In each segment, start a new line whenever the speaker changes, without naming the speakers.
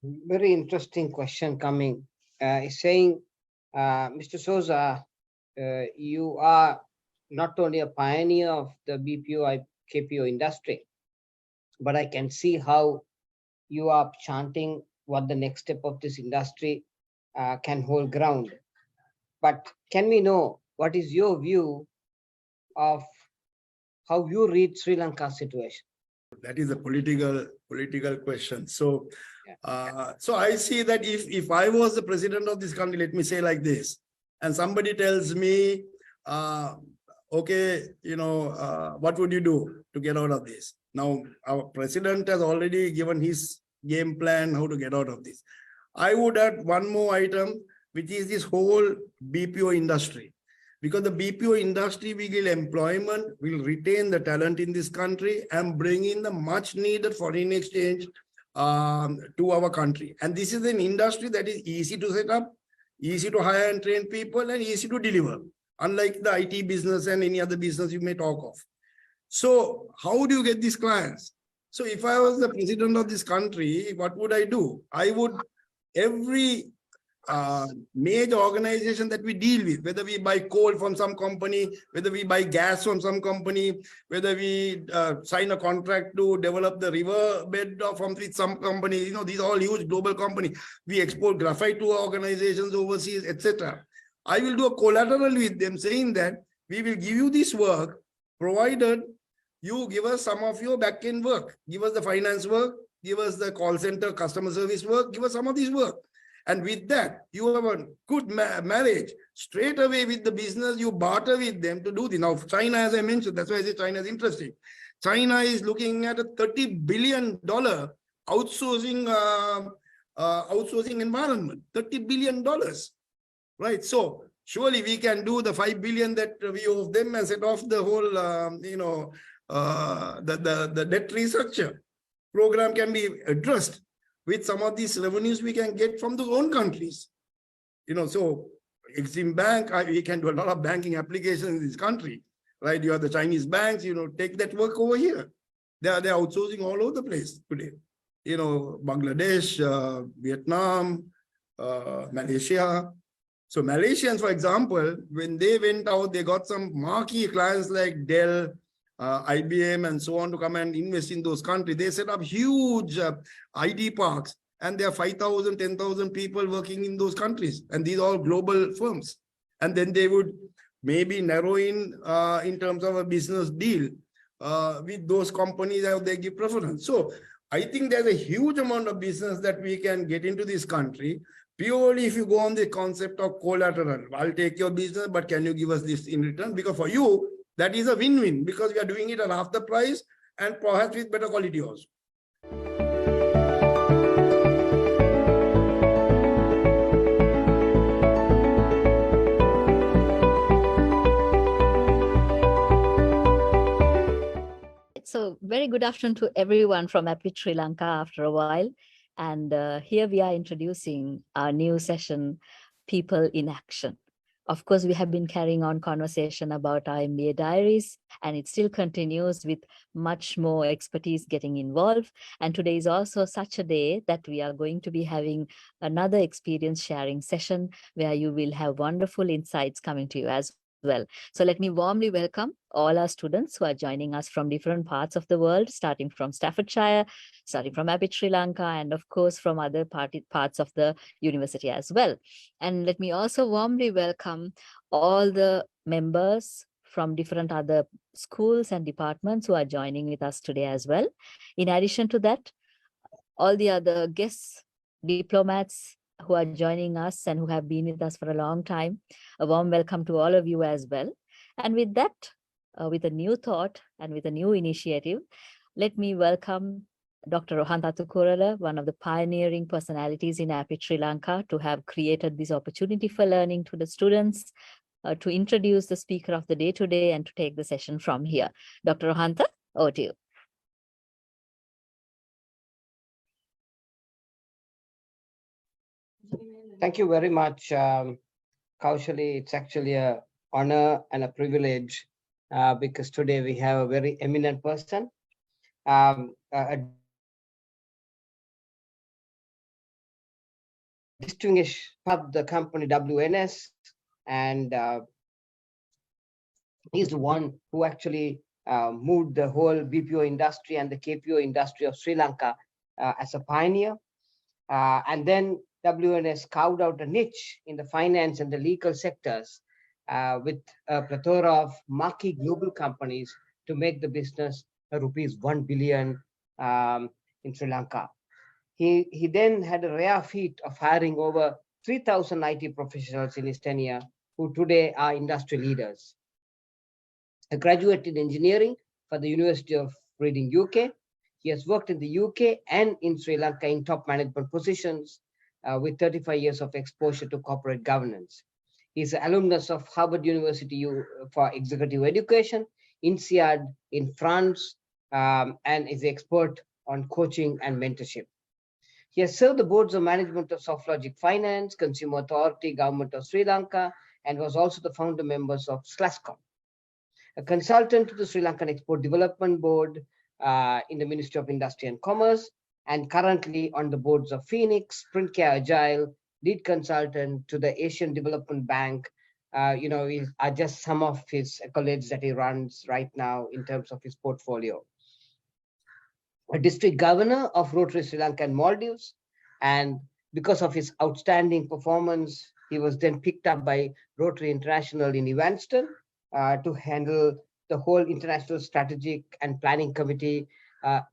Very interesting question coming. Is saying, Mr. Soza, you are not only a pioneer of the BPO KPO industry, but I can see how you are chanting what the next step of this industry can hold ground. But can we know what is your view of how you read Sri Lanka's situation?
That is a political question. So,
Yeah.
so I see that if I was the president of this country, let me say like this, and somebody tells me, okay, what would you do to get out of this? Now, our president has already given his game plan how to get out of this. I would add one more item, which is this whole BPO industry. Because the BPO industry will give employment, will retain the talent in this country and bring in the much needed foreign exchange to our country. And this is an industry that is easy to set up, easy to hire and train people, and easy to deliver, unlike the IT business and any other business you may talk of. So how do you get these clients? So if I was the president of this country, what would I do? I would, every major organization that we deal with, whether we buy coal from some company, whether we buy gas from some company, whether we sign a contract to develop the river bed from some company, these are all huge global companies. We export graphite to organizations overseas, etc. I will do a collateral with them saying that we will give you this work, provided you give us some of your back-end work, give us the finance work, give us the call center customer service work, give us some of this work. And with that, you have a good marriage straight away with the business. You barter with them to do this. Now, China, as I mentioned, that's why I say China is interesting. China is looking at a $30 billion outsourcing environment. $30 billion, right? So surely we can do the $5 billion that we owe them and set off the whole, the debt restructure program can be addressed with some of these revenues we can get from their own countries. So Exim Bank, we can do a lot of banking applications in this country, right? You have the Chinese banks, take that work over here. They're outsourcing all over the place today. Bangladesh, Vietnam, Malaysia. So Malaysians, for example, when they went out, they got some marquee clients like Dell, IBM and so on to come and invest in those countries. They set up huge ID parks, and there are 5,000, 10,000 people working in those countries. And these are all global firms. And then they would maybe narrow in terms of a business deal with those companies how they give preference. So I think there's a huge amount of business that we can get into this country purely if you go on the concept of collateral. I'll take your business, but can you give us this in return? Because for you, that is a win-win, because we are doing it at half the price and perhaps with better quality also.
So very good afternoon to everyone from Epic Sri Lanka after a while. And here we are introducing our new session, People in Action. Of course, we have been carrying on conversation about our MBA diaries, and it still continues with much more expertise getting involved. And today is also such a day that we are going to be having another experience sharing session where you will have wonderful insights coming to you as well. So let me warmly welcome all our students who are joining us from different parts of the world, starting from Staffordshire, starting from Abid, Sri Lanka, and of course from other parts of the university as well. And let me also warmly welcome all the members from different other schools and departments who are joining with us today as well. In addition to that, all the other guests, diplomats who are joining us and who have been with us for a long time, a warm welcome to all of you as well. And with that, with a new thought and with a new initiative, let me welcome Dr. Rohan Thatukurala, one of the pioneering personalities in Apit Sri Lanka, to have created this opportunity for learning to the students, to introduce the speaker of the day today and to take the session from here. Dr. Rohantha, over to you.
Thank you very much, Kaushali. It's actually an honor and a privilege because today we have a very eminent person, a distinguished pub, the company WNS, and he's the one who actually moved the whole BPO industry and the KPO industry of Sri Lanka as a pioneer. And then WNS carved out a niche in the finance and the legal sectors with a plethora of marquee global companies to make the business rupees 1 billion in Sri Lanka. He then had a rare feat of hiring over 3,000 IT professionals in his tenure, who today are industry leaders. A graduate in engineering for the University of Reading, UK. He has worked in the UK and in Sri Lanka in top management positions with 35 years of exposure to corporate governance. He's an alumnus of Harvard University for Executive Education, INSEAD in France, and is an expert on coaching and mentorship. He has served the boards of management of SoftLogic Finance, Consumer Authority, Government of Sri Lanka, and was also the founder members of Slascom. A consultant to the Sri Lankan Export Development Board in the Ministry of Industry and Commerce, and currently on the boards of Phoenix, Printcare Agile, lead consultant to the Asian Development Bank. Are just some of his accolades that he runs right now in terms of his portfolio. A district governor of Rotary Sri Lanka and Maldives, and because of his outstanding performance, he was then picked up by Rotary International in Evanston to handle the whole international strategic and planning committee,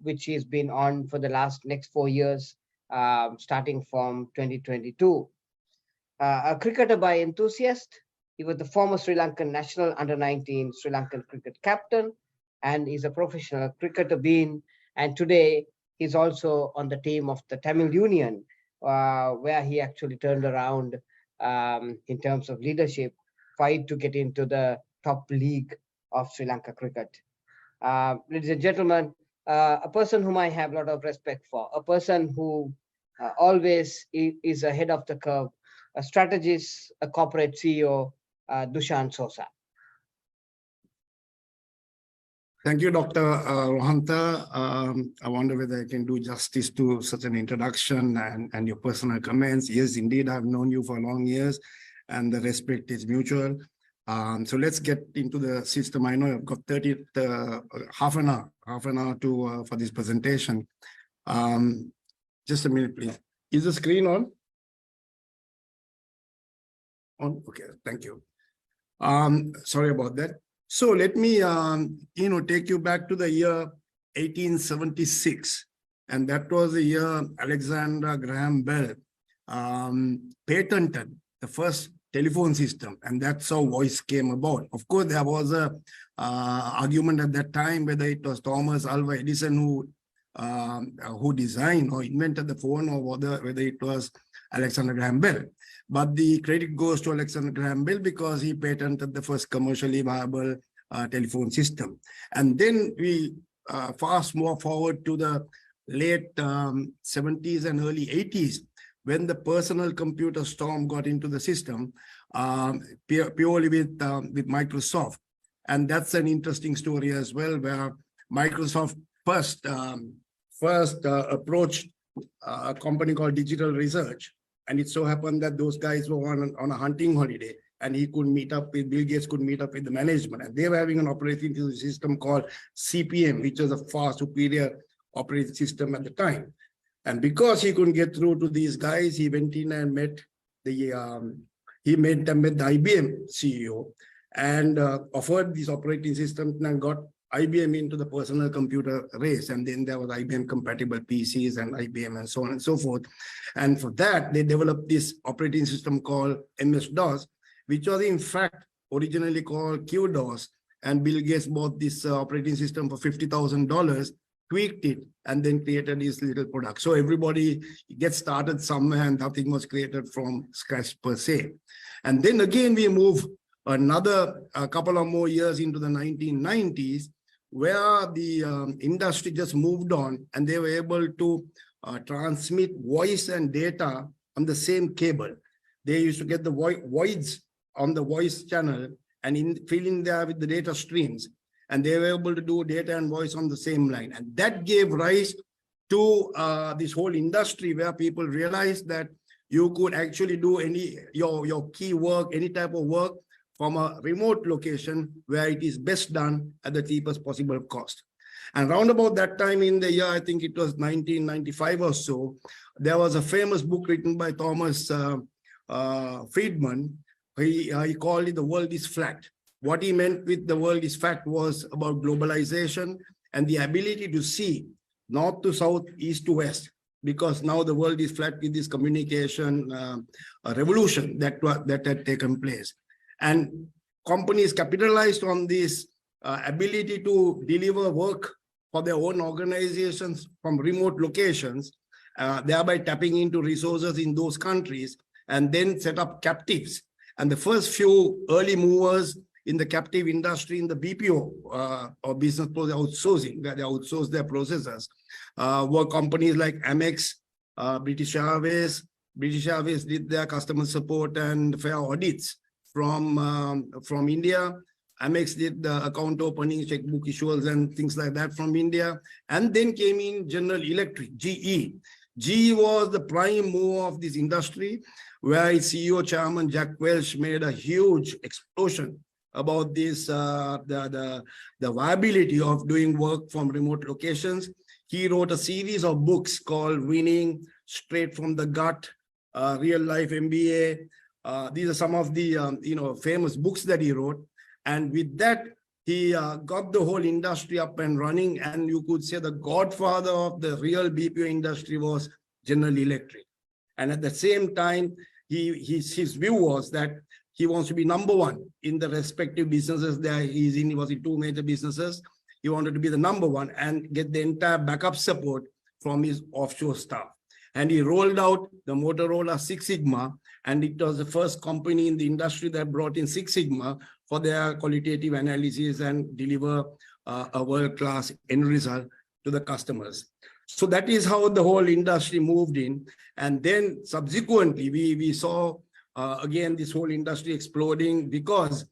which he's been on for the next 4 years, starting from 2022. A cricketer by enthusiast, he was the former Sri Lankan national under-19 Sri Lankan cricket captain, and he's a professional cricketer and today he's also on the team of the Tamil Union, where he actually turned around in terms of leadership, fight to get into the top league of Sri Lanka cricket. Ladies and gentlemen, a person whom I have a lot of respect for, a person who always is ahead of the curve, a strategist, a corporate CEO, Dushan Soza.
Thank you, Dr. Rohantha. I wonder whether I can do justice to such an introduction and your personal comments. Yes, indeed, I've known you for long years and the respect is mutual. So let's get into the system. I know I've got half an hour to for this presentation. Just a minute, please. Is the screen on? On? Okay, thank you. Sorry about that. So let me, take you back to the year 1876, and that was the year Alexander Graham Bell patented the first telephone system, and that's how voice came about. Of course, there was a argument at that time whether it was Thomas Alva Edison who designed or invented the phone, or whether it was Alexander Graham Bell. But the credit goes to Alexander Graham Bell because he patented the first commercially viable telephone system. And then we fast move forward to the late 70s and early 80s, when the personal computer storm got into the system, purely with Microsoft. And that's an interesting story as well, where Microsoft first approached a company called Digital Research. And it so happened that those guys were on a hunting holiday, and Bill Gates could meet up with the management. And they were having an operating system called CPM, which was a far superior operating system at the time. And because he couldn't get through to these guys, he went in and met the IBM CEO and offered this operating system and got IBM into the personal computer race. And then there was IBM compatible PCs and IBM and so on and so forth. And for that, they developed this operating system called MS-DOS, which was in fact originally called QDOS. And Bill Gates bought this operating system for $50,000, tweaked it, and then created this little product. So everybody gets started somewhere, and nothing was created from scratch per se. And then again, we move a couple of more years into the 1990s, where the industry just moved on, and they were able to transmit voice and data on the same cable. They used to get the voids on the voice channel and fill in there with the data streams. And they were able to do data and voice on the same line. And that gave rise to this whole industry, where people realized that You could actually do your key work, any type of work from a remote location where it is best done at the cheapest possible cost. And round about that time in the year, I think it was 1995 or so, there was a famous book written by Thomas Friedman. He called it The World is Flat. What he meant with the world is flat was about globalization and the ability to see north to south, east to west, because now the world is flat with this communication revolution that had taken place. And companies capitalized on this ability to deliver work for their own organizations from remote locations, thereby tapping into resources in those countries, and then set up captives. And the first few early movers in the captive industry in the BPO or business process outsourcing, where they outsource their processes, were companies like Amex, British Airways. British Airways did their customer support and fare audits from India. Amex did the account opening, checkbook issuers and things like that from India. And then came in General Electric, GE. GE was the prime mover of this industry, where its CEO chairman, Jack Welch, made a huge explosion about this, the viability of doing work from remote locations. He wrote a series of books called Winning, Straight from the Gut, Real Life MBA. These are some of the famous books that he wrote. And with that, he got the whole industry up and running. And you could say the godfather of the real BPO industry was General Electric. And at the same time, his view was that he wants to be number one in the respective businesses that he's in. He was in two major businesses. He wanted to be the number one and get the entire backup support from his offshore staff. And he rolled out the Motorola Six Sigma, and it was the first company in the industry that brought in Six Sigma for their qualitative analysis and deliver a world-class end result to the customers. So that is how the whole industry moved in. And then subsequently, we saw again this whole industry exploding, because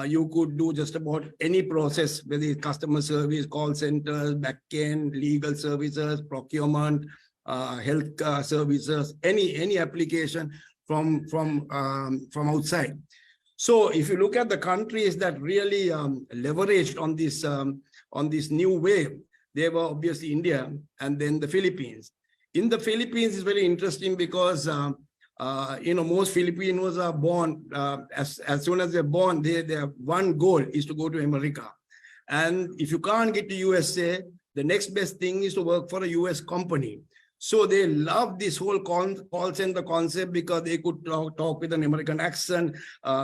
you could do just about any process, whether it's customer service, call centers, backend, legal services, procurement, health services, any application from outside. So if you look at the countries that really leveraged on this new wave, they were obviously India and then the Philippines. In the Philippines, it's very interesting because most Filipinos are born, as soon as they're born, their one goal is to go to America. And if you can't get to USA, the next best thing is to work for a US company. So they love this whole call center concept, because they could talk with an American accent,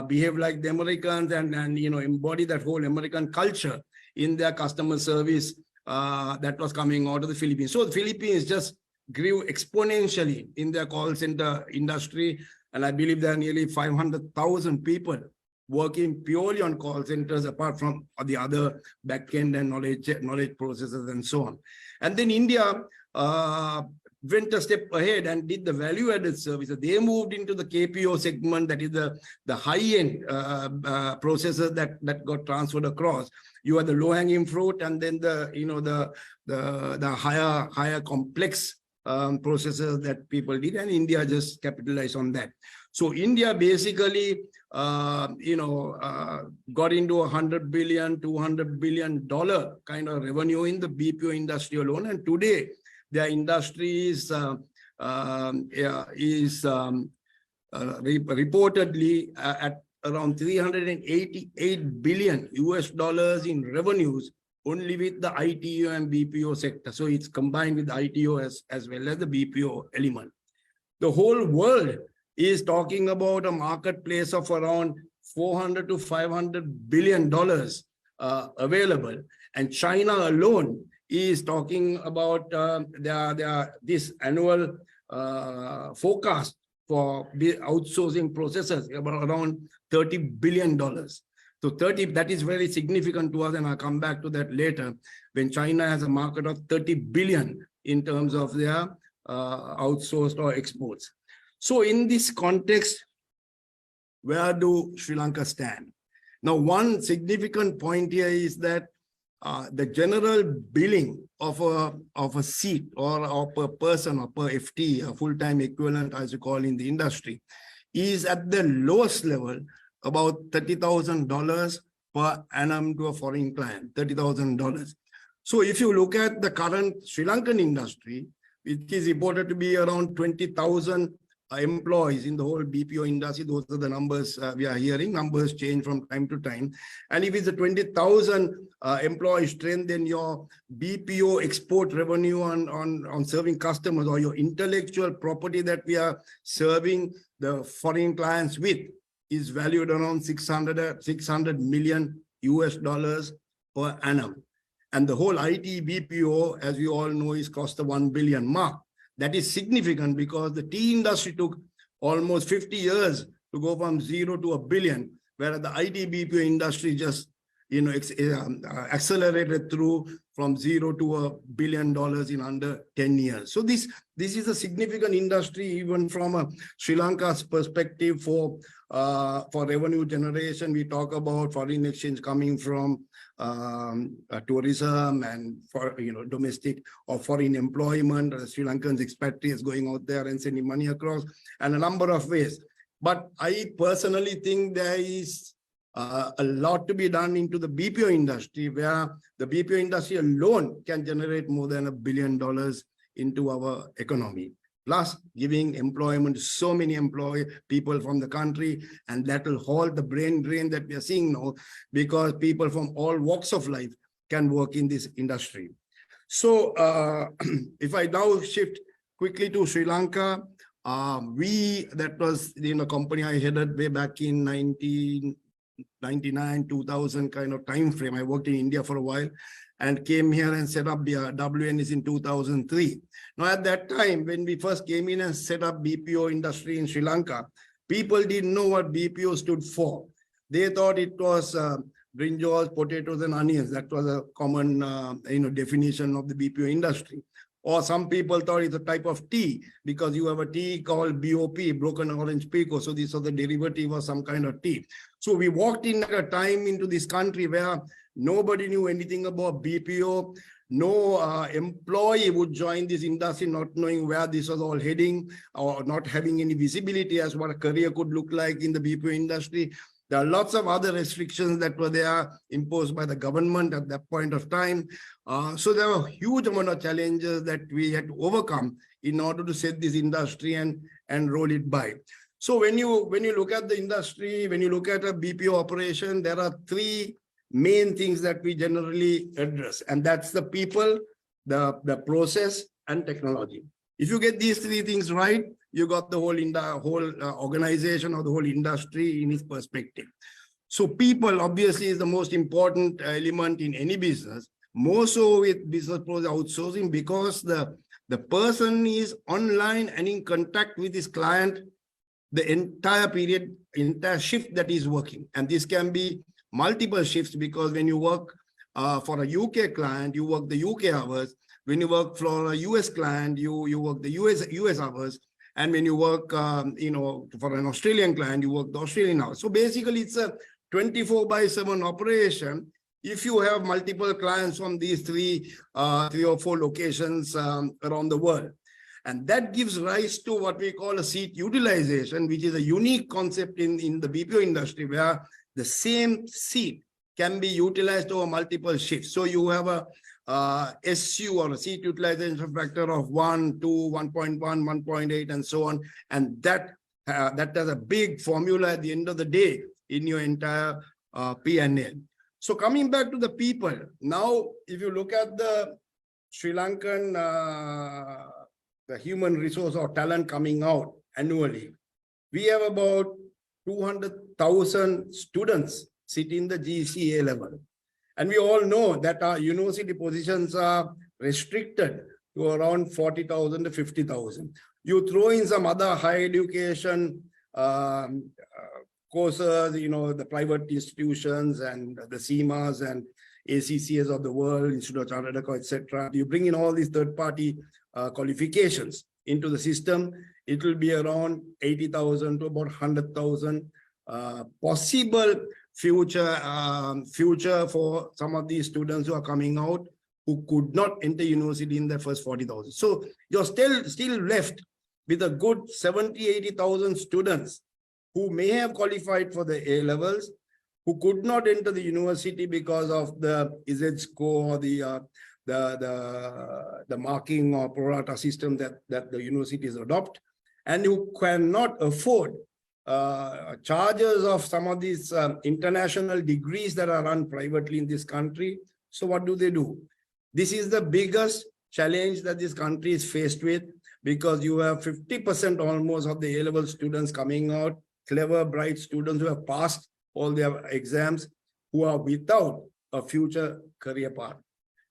behave like the Americans, and embody that whole American culture in their customer service that was coming out of the Philippines. So the Philippines just grew exponentially in their call center industry. And I believe there are nearly 500,000 people working purely on call centers, apart from the other backend and knowledge processes and so on. And then India went a step ahead and did the value-added services. They moved into the KPO segment, that is the high-end processes that got transferred across. You had the low-hanging fruit, and then the higher complex processes that people did, and India just capitalized on that. So India basically, got into $100 billion, $200 billion kind of revenue in the BPO industry alone. And today, their industry is reportedly at around $388 billion in revenues, only with the ITO and BPO sector. So it's combined with ITO as well as the BPO element. The whole world is talking about a marketplace of around $400 to $500 billion available. And China alone is talking about this annual forecast for the outsourcing processes about around $30 billion. So that is very significant to us, and I'll come back to that later, when China has a market of 30 billion in terms of their outsourced or exports. So in this context, where do Sri Lanka stand? Now, one significant point here is that the general billing of a seat or per person or per FT, a full-time equivalent, as you call in the industry, is at the lowest level about $30,000 per annum to a foreign client, $30,000. So if you look at the current Sri Lankan industry, it is reported to be around 20,000 employees in the whole BPO industry. Those are the numbers we are hearing. Numbers change from time to time. And if it's a 20,000 employee strength, then your BPO export revenue on serving customers, or your intellectual property that we are serving the foreign clients with, is valued around 600 million US dollars per annum. And the whole IT BPO, as we all know, is crossed the 1 billion mark. That is significant because the tea industry took almost 50 years to go from 0 to 1 billion, whereas the IT BPO industry just accelerated through from 0 to $1 billion in under 10 years. So this is a significant industry, even from a Sri Lanka's perspective for revenue generation. We talk about foreign exchange coming from tourism and for domestic or foreign employment. Sri Lankans expatriates going out there and sending money across, and a number of ways. But I personally think there is a lot to be done into the BPO industry, where the BPO industry alone can generate more than $1 billion into our economy, plus giving employment to so many people from the country, and that will halt the brain drain that we are seeing now, because people from all walks of life can work in this industry. So if I now shift quickly to Sri Lanka, that was company I headed way back in 1999, 2000 kind of time frame. I worked in India for a while and came here and set up the WNS in 2003. Now, at that time, when we first came in and set up BPO industry in Sri Lanka, people didn't know what BPO stood for. They thought it was brinjals, potatoes, and onions. That was a common definition of the BPO industry. Or some people thought it's a type of tea, because you have a tea called BOP, broken orange pekoe. So this was the derivative of some kind of tea. So we walked in at a time into this country where nobody knew anything about BPO. No employee would join this industry not knowing where this was all heading, or not having any visibility as what a career could look like in the BPO industry. There are lots of other restrictions that were there imposed by the government at that point of time. So there were a huge amount of challenges that we had to overcome in order to set this industry and roll it by. So when you look at the industry, when you look at a BPO operation, there are three main things that we generally address, and that's the people, the process, and technology. If you get these three things right, you got the whole organization or the whole industry in its perspective. So people obviously is the most important element in any business, more so with business process outsourcing, because the person is online and in contact with his client the entire period, entire shift that is working. And this can be multiple shifts, because when you work for a UK client, you work the UK hours. When you work for a US client, you work the US hours. And when you work, for an Australian client, you work the Australian hours. So basically, it's a 24/7 operation. If you have multiple clients from these three or four locations around the world. And that gives rise to what we call a seat utilization, which is a unique concept in the BPO industry, where the same seat can be utilized over multiple shifts. So you have a SU, or a seat utilization factor, of 1, 2, 1.1, 1.8, and so on. And that has a big formula at the end of the day in your entire P&L. So coming back to the people, now if you look at the Sri Lankan the human resource or talent coming out annually, we have about 200,000 students sitting in the GCA level. And we all know that our university positions are restricted to around 40,000 to 50,000. You throw in some other higher education courses, the private institutions and the CIMAs and ACCS of the world, Institute of Chartered Accountants, etc. You bring in all these third-party qualifications into the system, it will be around 80,000 to about 100,000 possible future for some of these students who are coming out who could not enter university in the first 40,000. So you're still left with a good 70, 80,000 students who may have qualified for the A levels, who could not enter the university because of the Z score or the marking or pro rata system that the universities adopt, and who cannot afford charges of some of these international degrees that are run privately in this country. So what do? This is the biggest challenge that this country is faced with, because you have 50% almost of the A-level students coming out, clever, bright students who have passed all their exams, who are without a future career path.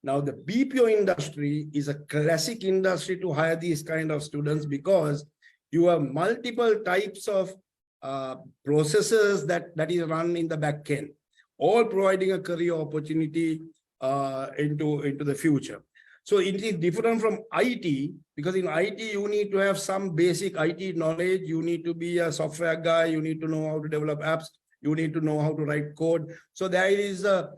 Now, the BPO industry is a classic industry to hire these kind of students, because you have multiple types of processes that is run in the back end, all providing a career opportunity into the future. So it is different from IT, because in IT, you need to have some basic IT knowledge. You need to be a software guy. You need to know how to develop apps. You need to know how to write code. So there is a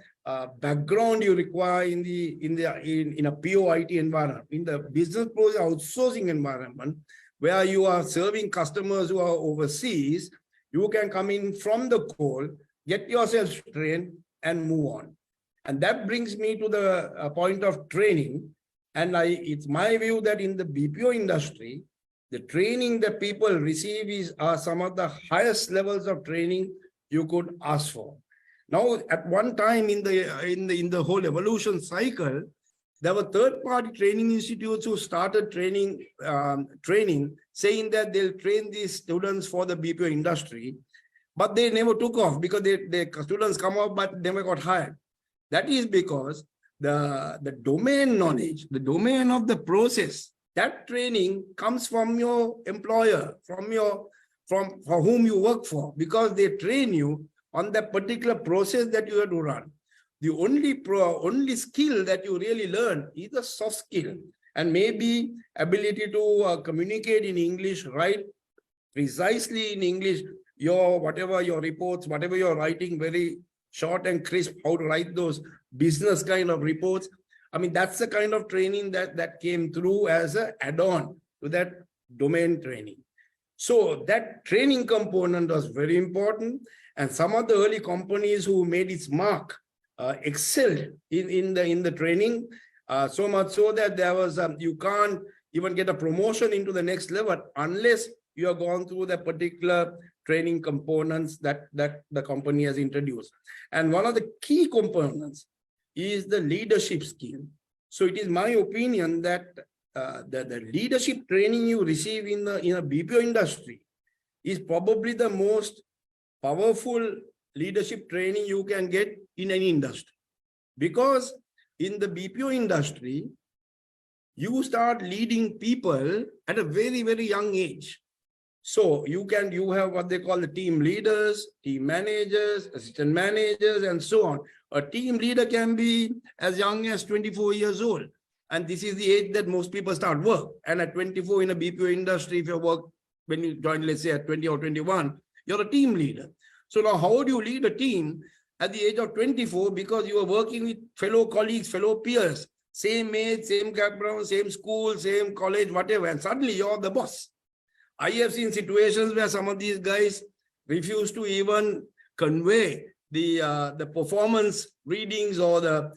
background you require in a pure IT environment. In the business process outsourcing environment, where you are serving customers who are overseas, you can come in from the call, get yourself trained, and move on. And that brings me to the point of training. And it's my view that in the BPO industry, the training that people receive are some of the highest levels of training you could ask for. Now, at one time in the whole evolution cycle, there were third-party training institutes who started training, saying that they'll train these students for the BPO industry, but they never took off because the students come up but never got hired. That is because the domain knowledge, the domain of the process, that training comes from your employer, for whom you work for, because they train you on that particular process that you have to run. The only skill that you really learn is a soft skill, and maybe ability to communicate in English, write precisely in English, your reports, whatever you're writing, very short and crisp, how to write those business kind of reports. I mean, that's the kind of training that came through as an add-on to that domain training. So that training component was very important. And some of the early companies who made its mark excelled in the training, so much so that there was you can't even get a promotion into the next level unless you have gone through the particular training components that the company has introduced. And one of the key components is the leadership skill. So it is my opinion that the leadership training you receive in a BPO industry is probably the most powerful leadership training you can get in any industry. Because in the BPO industry, you start leading people at a very, very young age. So you have what they call the team leaders, team managers, assistant managers, and so on. A team leader can be as young as 24 years old. And this is the age that most people start work. And at 24 in a BPO industry, if you work, when you join, let's say at 20 or 21, you're a team leader. So now how do you lead a team at the age of 24? Because you are working with fellow colleagues, fellow peers, same age, same background, same school, same college, whatever. And suddenly you're the boss. I have seen situations where some of these guys refuse to even convey the performance readings or the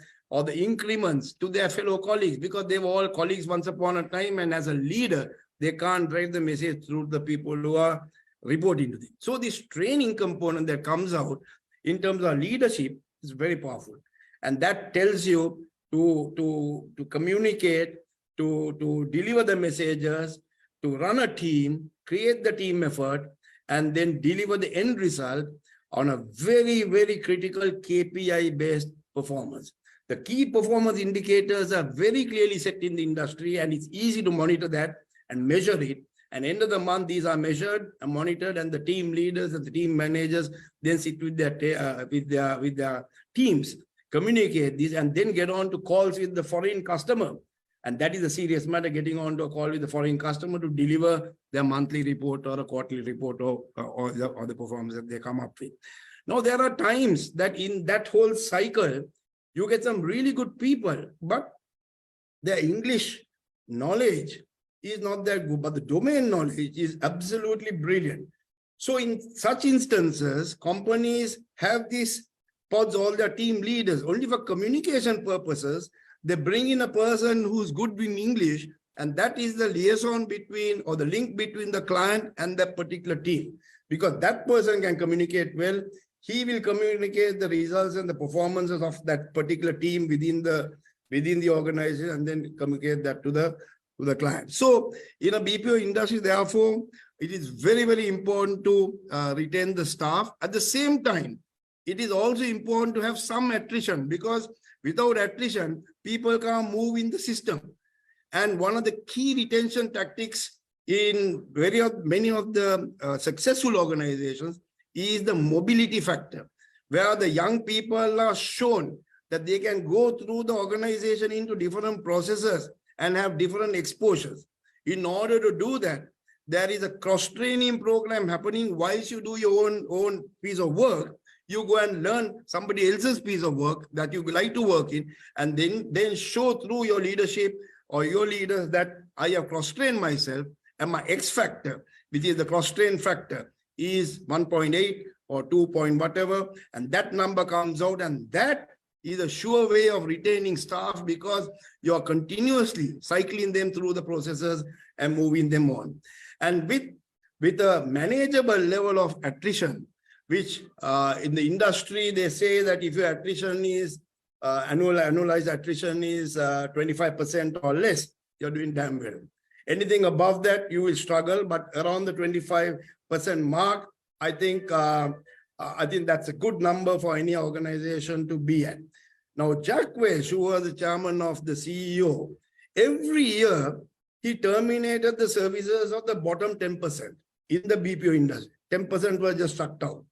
increments to their fellow colleagues, because they were all colleagues once upon a time, and as a leader, they can't drive the message through the people who are reporting to them. So this training component that comes out in terms of leadership is very powerful. And that tells you to communicate, to deliver the messages, to run a team, create the team effort, and then deliver the end result on a very, very critical KPI-based performance. The key performance indicators are very clearly set in the industry, and it's easy to monitor that and measure it. And end of the month, these are measured and monitored, and the team leaders and the team managers then sit with their teams, communicate this, and then get on to calls with the foreign customer. And that is a serious matter, getting on to a call with the foreign customer to deliver their monthly report or a quarterly report or the performance that they come up with. Now, there are times that in that whole cycle, you get some really good people, but their English knowledge is not that good, but the domain knowledge is absolutely brilliant. So in such instances, companies have these pods, all their team leaders, only for communication purposes. They bring in a person who's good in English, and that is the liaison between, or the link between the client and that particular team. Because that person can communicate well, he will communicate the results and the performances of that particular team within the organization, and then communicate that to the client. So in a BPO industry, therefore, it is very, very important to retain the staff. At the same time, it is also important to have some attrition, because without attrition, people can't move in the system. And one of the key retention tactics in many of the successful organizations is the mobility factor, where the young people are shown that they can go through the organization into different processes and have different exposures. In order to do that, there is a cross-training program happening. Whilst you do your own piece of work, you go and learn somebody else's piece of work that you like to work in, and then show through your leadership or your leaders that I have cross-trained myself, and my X factor, which is the cross-train factor, is 1.8 or 2 point whatever, and that number comes out, and that is a sure way of retaining staff, because you are continuously cycling them through the processes and moving them on. And with a manageable level of attrition, which in the industry, they say that if your attrition is annualized attrition is 25% or less, you're doing damn well. Anything above that, you will struggle, but around the 25% mark, I think that's a good number for any organization to be at. Now, Jack Welch, who was the chairman of the CEO, every year he terminated the services of the bottom 10% in the BPO industry. 10% were just sucked out.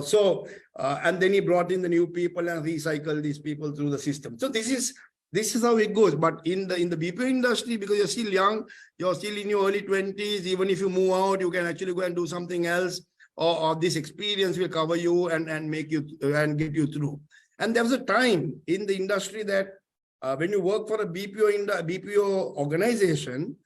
So and then he brought in the new people and recycled these people through the system. So this is how it goes. But in the BPO industry, because you're still young, you're still in your early 20s, even if you move out, you can actually go and do something else, or this experience will cover you and make you and get you through. And there was a time in the industry that when you work for a BPO organization,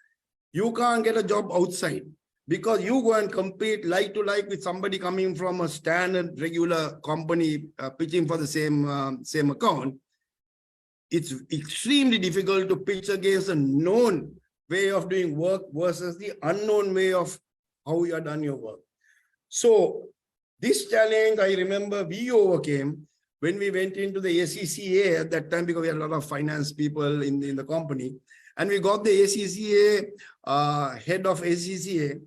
you can't get a job outside, because you go and compete like to like with somebody coming from a standard regular company pitching for the same account. It's extremely difficult to pitch against a known way of doing work versus the unknown way of how you have done your work. So this challenge, I remember we overcame when we went into the ACCA at that time, because we had a lot of finance people in the company. And we got the ACCA, head of ACCA,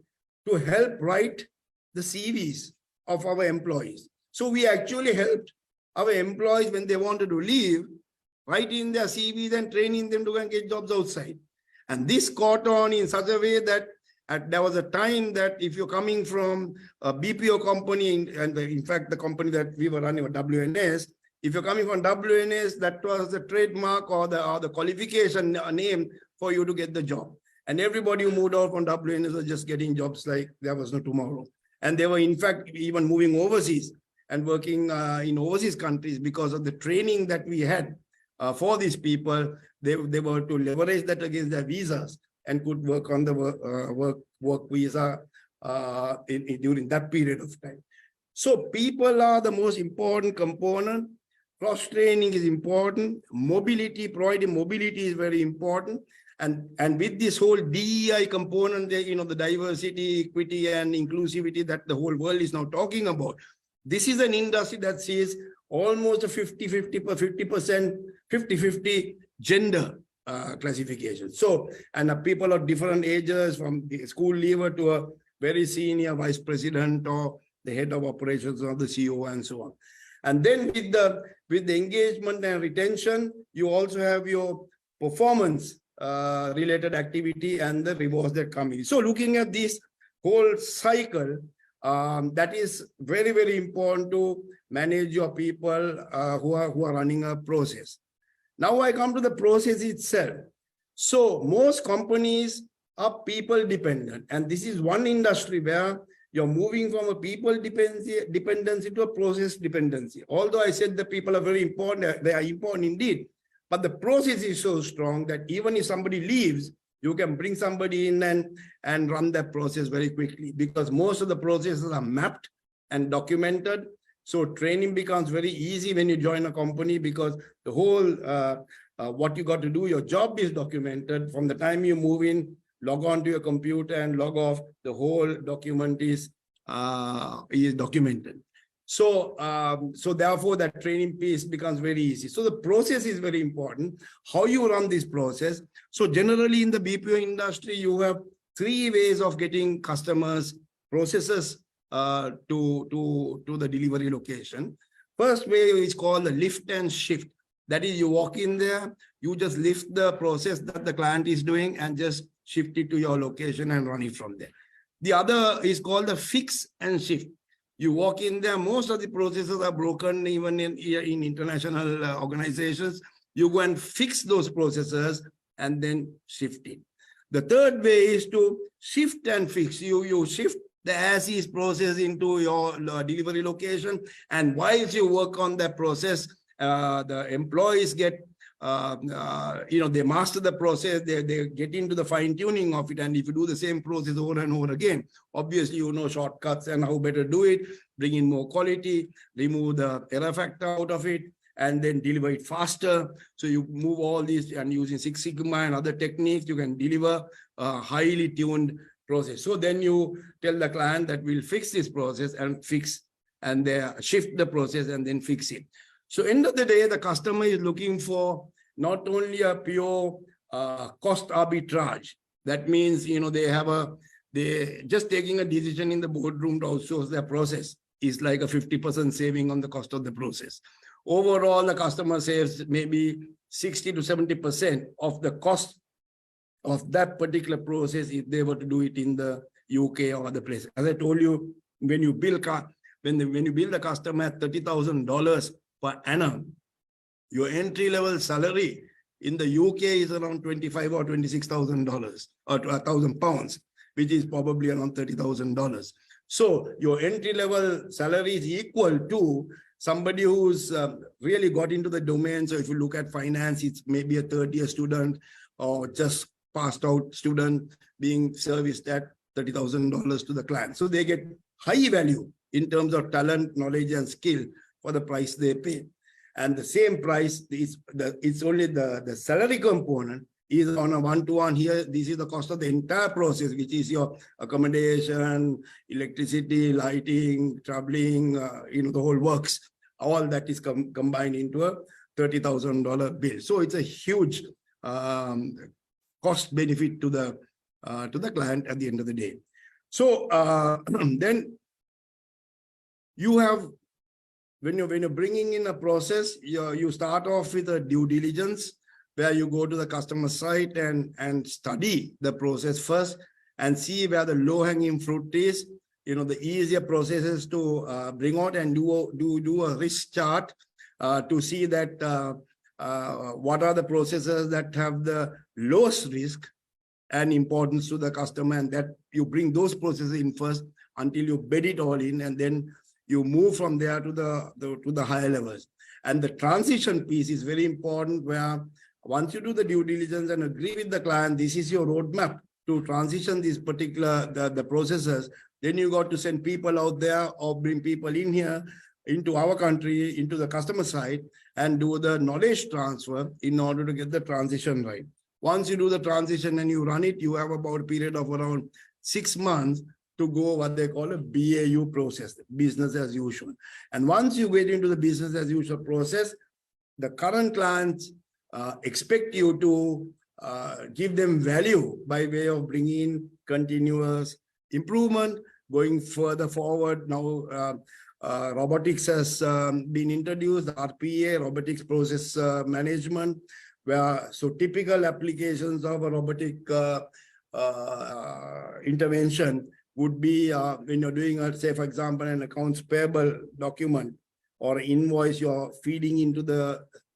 to help write the CVs of our employees. So we actually helped our employees when they wanted to leave, writing their CVs and training them to go and get jobs outside. And this caught on in such a way that there was a time that if you're coming from a BPO company, and in fact, the company that we were running, WNS, if you're coming from WNS, that was the trademark or the qualification name for you to get the job. And everybody who moved out from WNS was just getting jobs like there was no tomorrow. And they were, in fact, even moving overseas and working in overseas countries because of the training that we had for these people. They were to leverage that against their visas and could work on the work visa during that period of time. So people are the most important component. Cross-training is important. Mobility, providing mobility is very important. And with this whole DEI component, the diversity, equity, and inclusivity that the whole world is now talking about, this is an industry that sees almost a 50-50 gender classification. So, and people of different ages, from the school leaver to a very senior vice president or the head of operations of the CEO and so on. And then with the engagement and retention, you also have your performance related activity and the rewards that come in. So looking at this whole cycle, that is very, very important to manage your people who are running a process. Now I come to the process itself. So most companies are people dependent, and this is one industry where You're moving from a people dependency to a process dependency. Although I said the people are very important, they are important indeed, but the process is so strong that even if somebody leaves, you can bring somebody in and run that process very quickly, because most of the processes are mapped and documented. So training becomes very easy when you join a company, because the whole what you got to do, your job is documented. From the time you move in, log on to your computer and log off, the whole document is documented. So, so therefore that training piece becomes very easy. So the process is very important, how you run this process. So generally in the BPO industry, you have 3 ways of getting customers processes to the delivery location. First way is called the lift and shift. That is, you walk in there, you just lift the process that the client is doing and just shift it to your location and run it from there. The other is called the fix and shift. You walk in there, most of the processes are broken, even in international organizations. You go and fix those processes and then shift it. The third way is to shift and fix. You shift the as-is process into your delivery location, and whilst you work on that process, the employees get, they master the process, they get into the fine tuning of it. And if you do the same process over and over again, obviously, you know shortcuts and how better do it, bring in more quality, remove the error factor out of it, and then deliver it faster. So you move all these, and using Six Sigma and other techniques, you can deliver a highly tuned process. So then you tell the client that we'll fix this process and they shift the process and then fix it. So end of the day, the customer is looking for not only a pure cost arbitrage. That means, they just taking a decision in the boardroom to outsource their process is like a 50% saving on the cost of the process. Overall, the customer saves maybe 60 to 70% of the cost of that particular process if they were to do it in the UK or other places. As I told you, when you bill the customer at $30,000 per annum, your entry-level salary in the UK is around $25,000 or $26,000 or £1,000, which is probably around $30,000. So your entry-level salary is equal to somebody who's really got into the domain. So if you look at finance, it's maybe a third-year student or just passed out student being serviced at $30,000 to the client. So they get high value in terms of talent, knowledge, and skill for the price they pay. And the same price is it's only the salary component is on a one-to-one here. This is the cost of the entire process, which is your accommodation, electricity, lighting, traveling, the whole works. All that is combined into a $30,000 bill. So it's a huge cost benefit to the client at the end of the day. So then you have, when you're bringing in a process, you start off with a due diligence where you go to the customer site and study the process first and see where the low-hanging fruit is, the easier processes to bring out, and do a risk chart to see that what are the processes that have the lowest risk and importance to the customer, and that you bring those processes in first until you bed it all in, and then you move from there to the higher levels. And the transition piece is very important, where once you do the due diligence and agree with the client, this is your roadmap to transition these particular the processes, then you got to send people out there or bring people in here into our country, into the customer side, and do the knowledge transfer in order to get the transition right. Once you do the transition and you run it, you have about a period of around 6 months to go what they call a BAU process, business as usual. And once you get into the business as usual process, the current clients expect you to give them value by way of bringing continuous improvement, going further forward. Now, robotics has been introduced, the RPA, robotics process management, where so typical applications of a robotic intervention would be when you're doing, say, for example, an accounts payable document or invoice, you're feeding into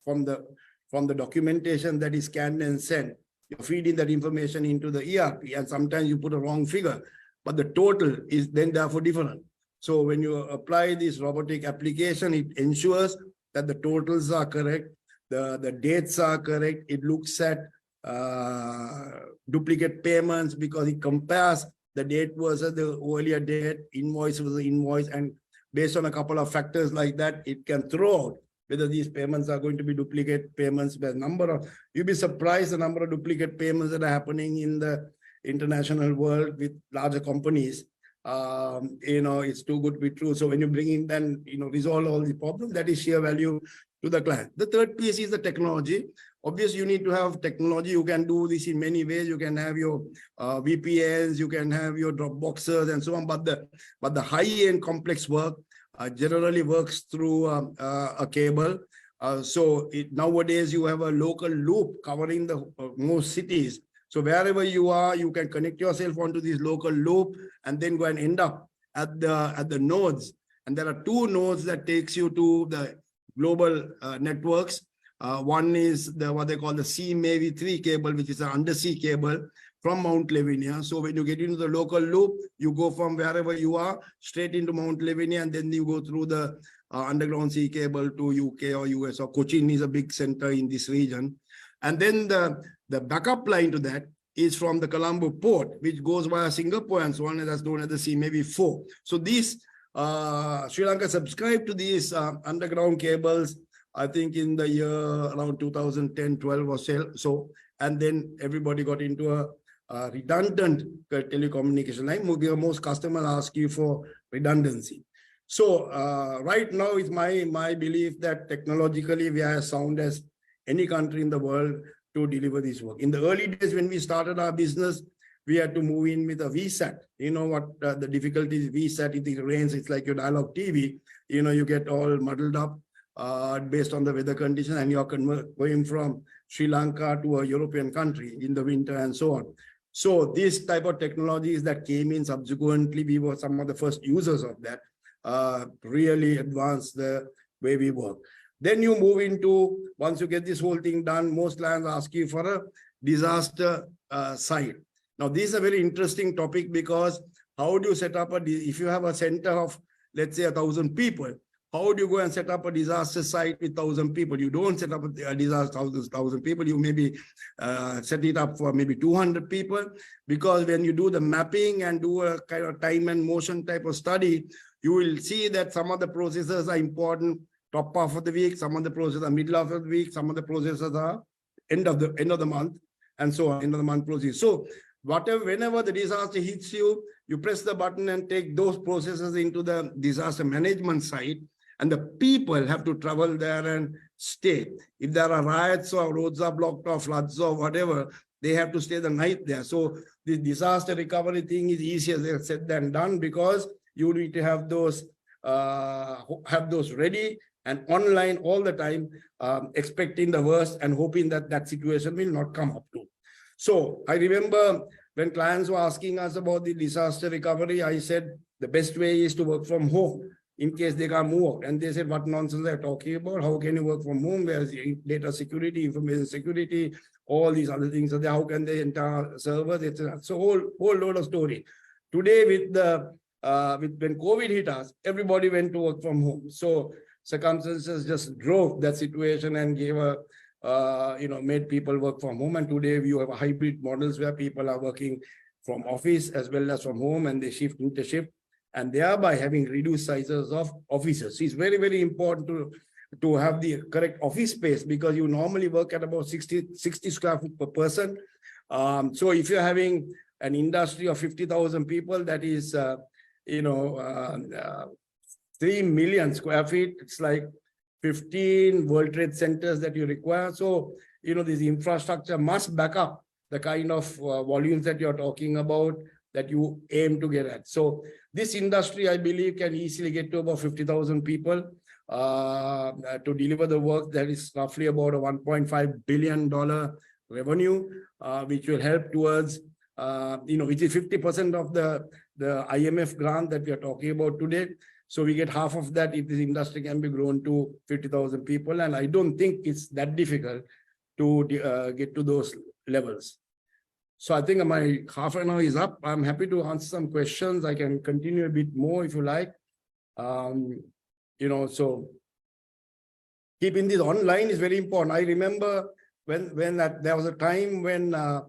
from the documentation that is scanned and sent, you're feeding that information into the ERP, and sometimes you put a wrong figure. but the total is then therefore different. So when you apply this robotic application, it ensures that the totals are correct, the dates are correct. It looks at duplicate payments because it compares the date versus the earlier date, invoice versus invoice, and based on a couple of factors like that, it can throw out whether these payments are going to be duplicate payments. You'll be surprised the number of duplicate payments that are happening in the international world with larger companies. It's too good to be true. So when you bring in then, resolve all the problems, that is sheer value to the client. The third piece is the technology. Obviously, you need to have technology. You can do this in many ways. You can have your VPNs, you can have your Dropboxes and so on. But the high-end complex work generally works through a cable. Nowadays, you have a local loop covering the most cities. So wherever you are, you can connect yourself onto this local loop and then go and end up at the nodes. And there are two nodes that takes you to the global networks. One is what they call the CMAV3 cable, which is an undersea cable from Mount Lavinia. So when you get into the local loop, you go from wherever you are straight into Mount Lavinia, and then you go through the underground sea cable to UK or US, or Cochin is a big center in this region. And then the backup line to that is from the Colombo port, which goes via Singapore and so on, and that's known as the CMAV4. So these Sri Lanka subscribed to these underground cables, I think in the year around 2010, 12 or so. And then everybody got into a redundant telecommunication line. Most customers ask you for redundancy. So right now it's my belief that technologically we are as sound as any country in the world to deliver this work. In the early days when we started our business, we had to move in with a VSAT. You know what the difficulty is? VSAT, if it rains, it's like your dialogue TV. You get all muddled up based on the weather condition, and you're going from Sri Lanka to a European country in the winter and so on. So this type of technologies that came in subsequently, we were some of the first users of that, really advanced the way we work. Then you move into, once you get this whole thing done, most clients ask you for a disaster site. Now, this is a very interesting topic because how do you set up if you have a center of, let's say, 1,000 people, how do you go and set up a disaster site with 1,000 people? You don't set up a disaster 1,000 people. You maybe set it up for maybe 200 people, because when you do the mapping and do a kind of time and motion type of study, you will see that some of the processes are important top half of the week, some of the processes are middle of the week, some of the processes are end of the month, and so on, end of the month process. So whenever the disaster hits you, you press the button and take those processes into the disaster management site, and the people have to travel there and stay. If there are riots or roads are blocked or floods or whatever, they have to stay the night there. So the disaster recovery thing is easier said than done, because you need to have those ready and online all the time, expecting the worst and hoping that that situation will not come up to. So I remember when clients were asking us about the disaster recovery, I said the best way is to work from home in case they can't move out. And they said, what nonsense they're talking about? How can you work from home? There's data security, information security, all these other things. So how can they enter servers, etc. So whole load of story. Today when COVID hit us, everybody went to work from home. So circumstances just drove that situation and gave made people work from home. And today you have a hybrid models where people are working from office as well as from home, and they intershift, and thereby having reduced sizes of offices. It's very, very important to have the correct office space, because you normally work at about 60 square feet per person. So if you're having an industry of 50,000 people, that is 3 million square feet. It's like 15 World Trade Centers that you require. So, this infrastructure must back up the kind of volumes that you're talking about that you aim to get at. So this industry, I believe, can easily get to about 50,000 people to deliver the work. That is roughly about a $1.5 billion revenue, which will help towards, which is 50% of the IMF grant that we are talking about today. So we get half of that if this industry can be grown to 50,000 people. And I don't think it's that difficult to get to those levels. So I think my half an hour is up. I'm happy to answer some questions. I can continue a bit more if you like. So keeping this online is very important. I remember there was a time when the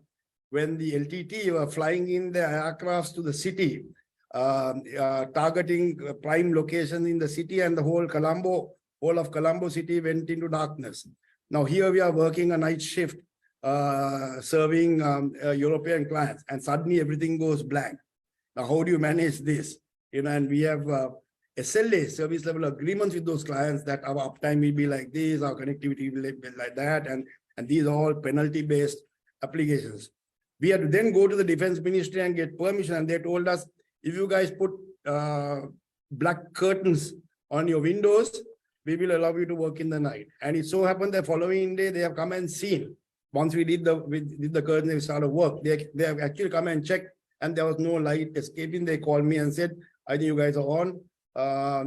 LTT were flying in their aircrafts to the city, targeting prime locations in the city, and the whole of Colombo city went into darkness. Now here we are working a night shift, serving European clients, and suddenly everything goes blank. Now, how do you manage this? And we have SLA, service level agreements with those clients, that our uptime will be like this, our connectivity will be like that, and these are all penalty-based applications. We had to then go to the Defense Ministry and get permission, and they told us, if you guys put black curtains on your windows, we will allow you to work in the night. And it so happened the following day, they have come and seen. Once we did the curtains, we started work. They have actually come and checked, and there was no light escaping. They called me and said, I think you guys are on.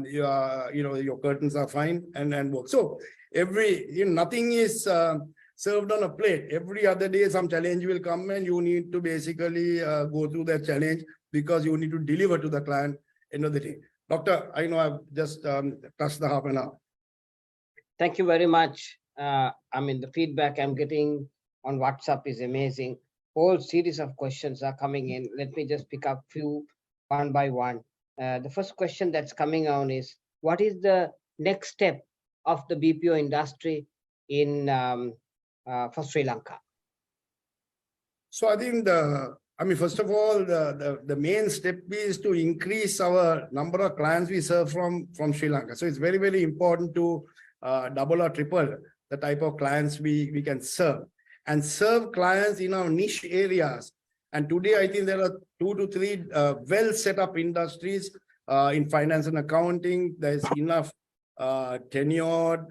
Your curtains are fine, and work. So nothing is served on a plate. Every other day, some challenge will come, and you need to basically go through that challenge, because you need to deliver to the client end of the day. Doctor, I know I've just touched the half an hour.
Thank you very much. The feedback I'm getting on WhatsApp is amazing. Whole series of questions are coming in. Let me just pick up few one by one. The first question that's coming on is, what is the next step of the BPO industry for Sri Lanka?
So I think first of all, the main step is to increase our number of clients we serve from Sri Lanka. So it's very, very important to double or triple the type of clients we can serve, and serve clients in our niche areas. And today, I think there are 2 to 3 well set up industries in finance and accounting. There's enough tenured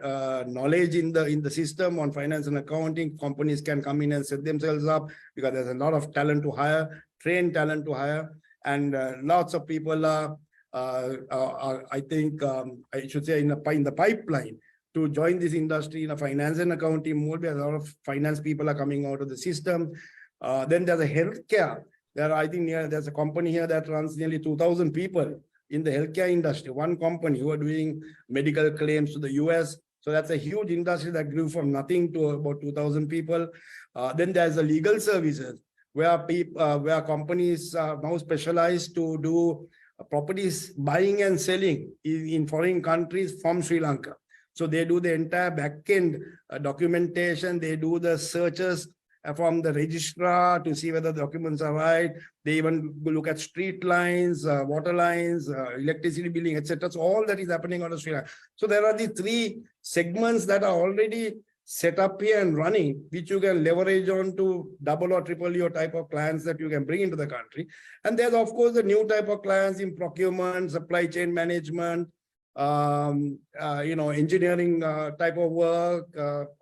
knowledge in the system on finance and accounting. Companies can come in and set themselves up, because there's a lot of talent to hire, trained talent to hire, and lots of people are I think I should say in the pipeline to join this industry in a finance and accounting mode. A lot of finance people are coming out of the system. Then there's a healthcare. There's a company here that runs nearly 2,000 people in the healthcare industry. One company who are doing medical claims to the US. So that's a huge industry that grew from nothing to about 2,000 people. Then there's the legal services, where companies are now specialized to do properties buying and selling in foreign countries from Sri Lanka. So they do the entire back-end documentation. They do the searches from the registrar to see whether the documents are right. They even look at street lines, water lines, electricity billing, etc. So all that is happening out of Sri Lanka. So there are the 3 segments that are already set up here and running, which you can leverage on to double or triple your type of clients that you can bring into the country. And there's, of course, the new type of clients in procurement, supply chain management, engineering type of work,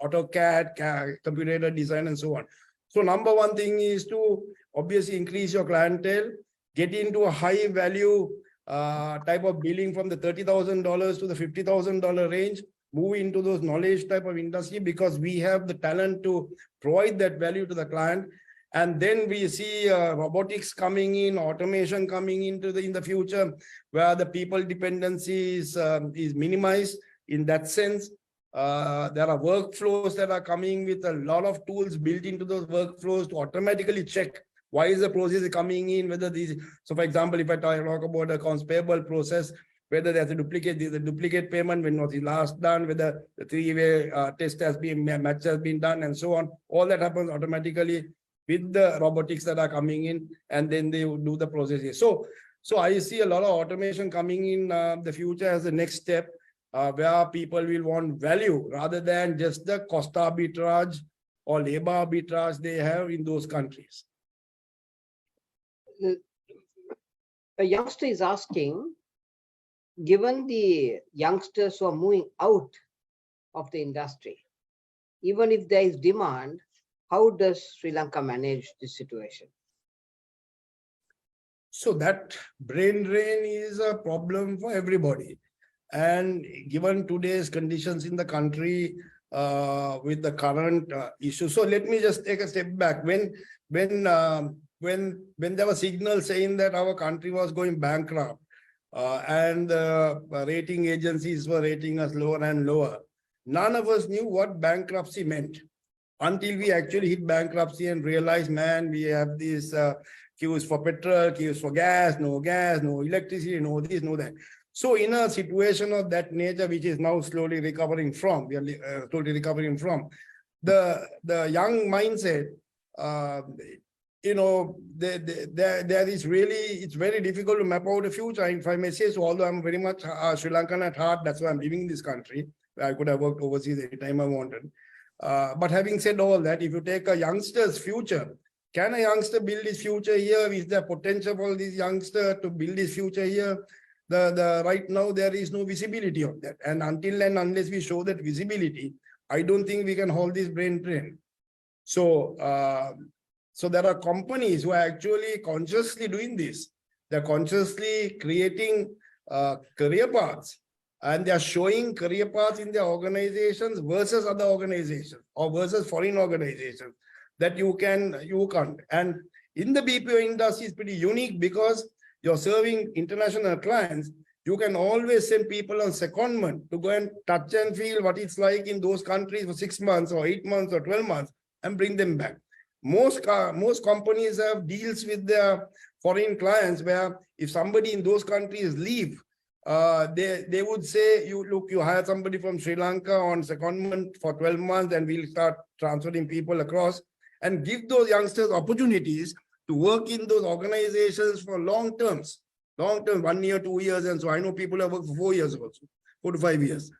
AutoCAD, computer design, and so on. So number one thing is to obviously increase your clientele, get into a high value type of billing from the $30,000 to the $50,000 range, move into those knowledge type of industry, because we have the talent to provide that value to the client. And then we see robotics coming in, automation coming in the future, where the people dependency is minimized. In that sense, there are workflows that are coming with a lot of tools built into those workflows to automatically check why is the process coming in, whether these. So, for example, if I talk about accounts payable process, whether there's a duplicate payment, when was it last done, whether the 3-way match has been done, and so on. All that happens automatically with the robotics that are coming in, and then they do the processes. So I see a lot of automation coming in the future as the next step, where people will want value rather than just the cost arbitrage or labor arbitrage they have in those countries.
A youngster is asking, given the youngsters who are moving out of the industry, even if there is demand, how does Sri Lanka manage this situation?
So that brain drain is a problem for everybody. And given today's conditions in the country, with the current issue. So let me just take a step back. When there were signals saying that our country was going bankrupt, and the rating agencies were rating us lower and lower, none of us knew what bankruptcy meant until we actually hit bankruptcy and realized, man, we have these queues for petrol, queues for gas, no electricity, no this, no that. So in a situation of that nature, which is now slowly recovering from, we are slowly recovering from, the young mindset, there is really, it's very difficult to map out a future, if I may say so, although I'm very much Sri Lankan at heart, that's why I'm living in this country. I could have worked overseas anytime I wanted. But having said all that, if you take a youngster's future, can a youngster build his future here? Is there potential for this youngster to build his future here? Right now, there is no visibility of that. And until and unless we show that visibility, I don't think we can hold this brain drain. So there are companies who are actually consciously doing this. They're consciously creating career paths, and they're showing career paths in their organizations versus other organizations or versus foreign organizations that you can't. And in the BPO industry, it's pretty unique because you're serving international clients. You can always send people on secondment to go and touch and feel what it's like in those countries for 6 months or 8 months or 12 months and bring them back. Most companies have deals with their foreign clients where if somebody in those countries leave, they would say, you hire somebody from Sri Lanka on secondment for 12 months and we'll start transferring people across and give those youngsters opportunities to work in those organizations for long term, 1 year, 2 years. And so I know people have worked for 4 years also, 4 to 5 years.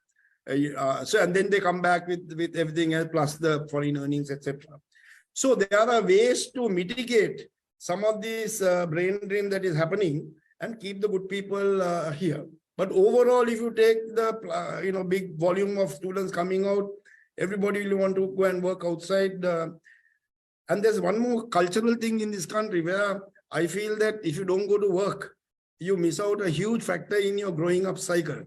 And then they come back with everything else plus the foreign earnings, etc. So there are ways to mitigate some of this brain drain that is happening and keep the good people here. But overall, if you take the big volume of students coming out, everybody will want to go and work outside. And there's one more cultural thing in this country where I feel that if you don't go to work, you miss out a huge factor in your growing up cycle.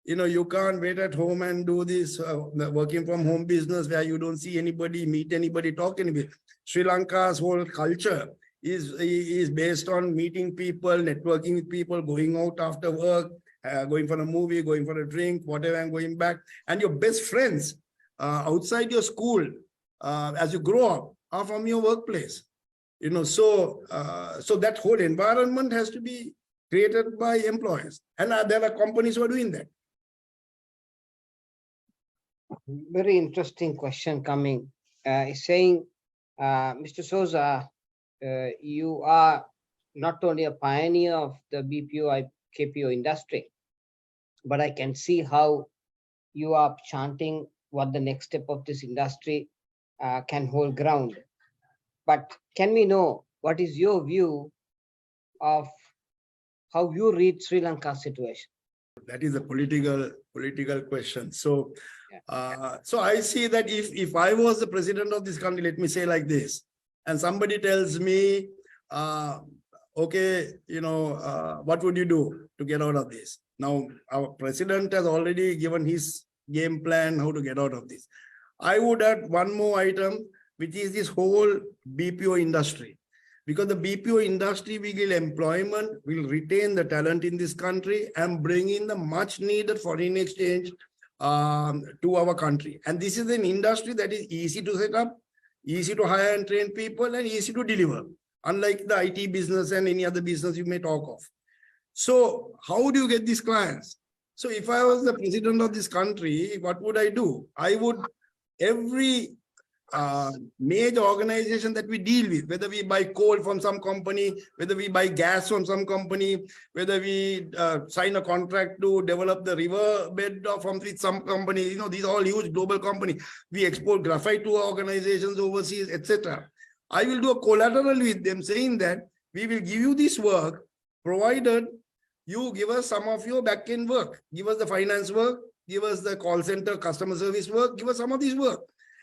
You can't wait at home and do this working from home business where you don't see anybody, meet anybody, talk anybody. Sri Lanka's whole culture is based on meeting people, networking with people, going out after work, going for a movie, going for a drink, whatever, and going back. And your best friends outside your school, as you grow up, are from your workplace. So that whole environment has to be created by employers. And there are companies who are doing that.
Very interesting question coming. Is saying, Mr. Soza, you are not only a pioneer of the BPO KPO industry, but I can see how you are chanting what the next step of this industry can hold ground. But can we know what is your view of how you read Sri Lanka's situation?
That is a political question. So, so I see that if I was the president of this country, let me say like this, and somebody tells me, okay, what would you do to get out of this? Now, our president has already given his game plan how to get out of this. I would add one more item, which is this whole BPO industry. Because the BPO industry will give employment, will retain the talent in this country and bring in the much needed foreign exchange to our country. And this is an industry that is easy to set up, easy to hire and train people, and easy to deliver, unlike the IT business and any other business you may talk of. So how do you get these clients? So if I was the president of this country, what would I do? I would, every major organization that we deal with, whether we buy coal from some company, whether we buy gas from some company, whether we sign a contract to develop the river bed with some company, these are all huge global companies. We export graphite to organizations overseas, etc. I will do a collateral with them saying that we will give you this work, provided you give us some of your back-end work, give us the finance work, give us the call center customer service work, give us some of this work.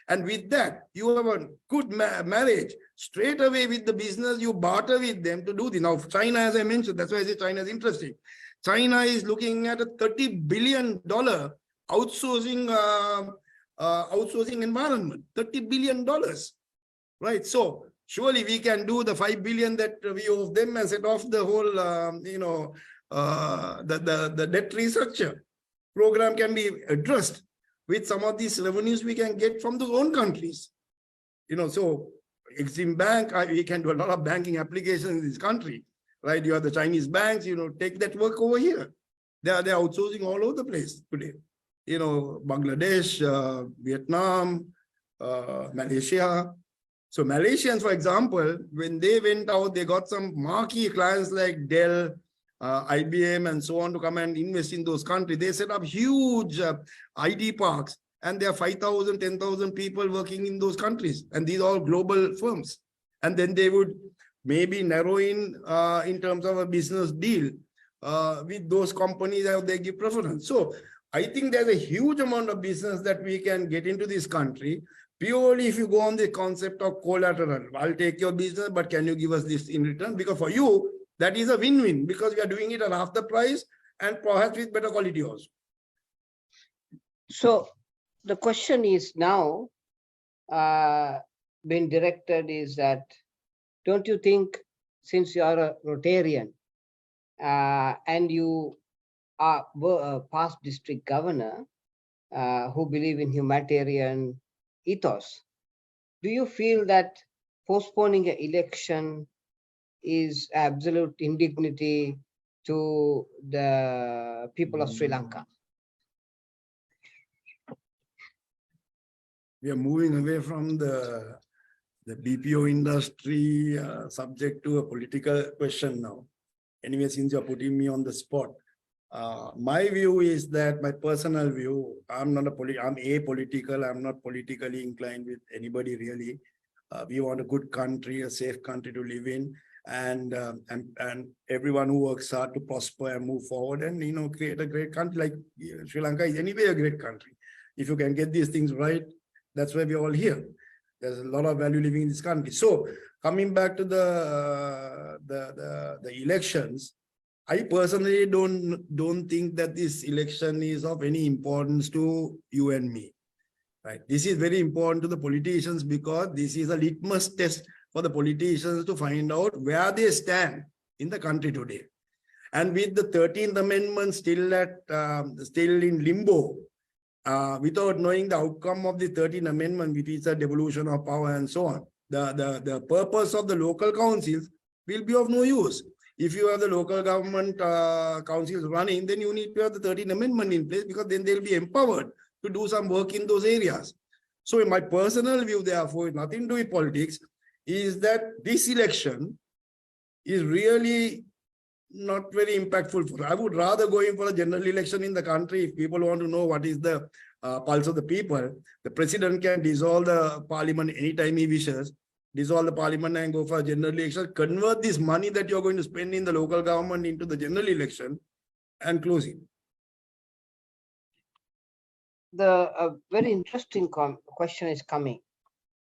And with that, you have a good marriage straight away with the business. You barter with them to do this. Now, China, as I mentioned, that's why I say China is interesting. China is looking at a $30 billion outsourcing outsourcing environment, $30 billion, right? So surely we can do the 5 billion that we owe them and set off the whole, the debt restructure program can be addressed with some of these revenues we can get from the own countries. So Exim Bank, we can do a lot of banking applications in this country, right? You have the Chinese banks, take that work over here. They're outsourcing all over the place today. Bangladesh, Vietnam, Malaysia. So Malaysians, for example, when they went out, they got some marquee clients like Dell, IBM, and so on to come and invest in those countries. They set up huge ID parks, and there are 5,000, 10,000 people working in those countries. And these are all global firms. And then they would maybe narrow in terms of a business deal with those companies that they give preference. So I think there's a huge amount of business that we can get into this country purely if you go on the concept of collateral. I'll take your business, but can you give us this in return? Because for you, that is a win-win because we are doing it at half the price and perhaps with better quality also.
So the question is now being directed is that, don't you think, since you are a Rotarian and you are a past district governor who believe in humanitarian ethos, do you feel that postponing an election is absolute indignity to the people of Sri Lanka?
We are moving away from the BPO industry subject to a political question now. Anyway, since you're putting me on the spot, my view is that my personal view, I'm apolitical. I'm not politically inclined with anybody really. We want a good country, a safe country to live in, and everyone who works hard to prosper and move forward and create a great country. Like Sri Lanka is anyway a great country. If you can get these things right, that's why we're all here. There's a lot of value living in this country. So coming back to the elections, I personally don't think that this election is of any importance to you and me. Right? This is very important to the politicians because this is a litmus test for the politicians to find out where they stand in the country today. And with the 13th Amendment still in limbo, without knowing the outcome of the 13th Amendment, which is a devolution of power and so on, the purpose of the local councils will be of no use. If you have the local government councils running, then you need to have the 13th Amendment in place because then they'll be empowered to do some work in those areas. So in my personal view, therefore, nothing to do with politics, is that this election is really not very impactful. I would rather go in for a general election in the country if people want to know what is the pulse of the people. The president can dissolve the parliament anytime he wishes, dissolve the parliament and go for a general election, convert this money that you're going to spend in the local government into the general election and close it.
The very interesting question is coming.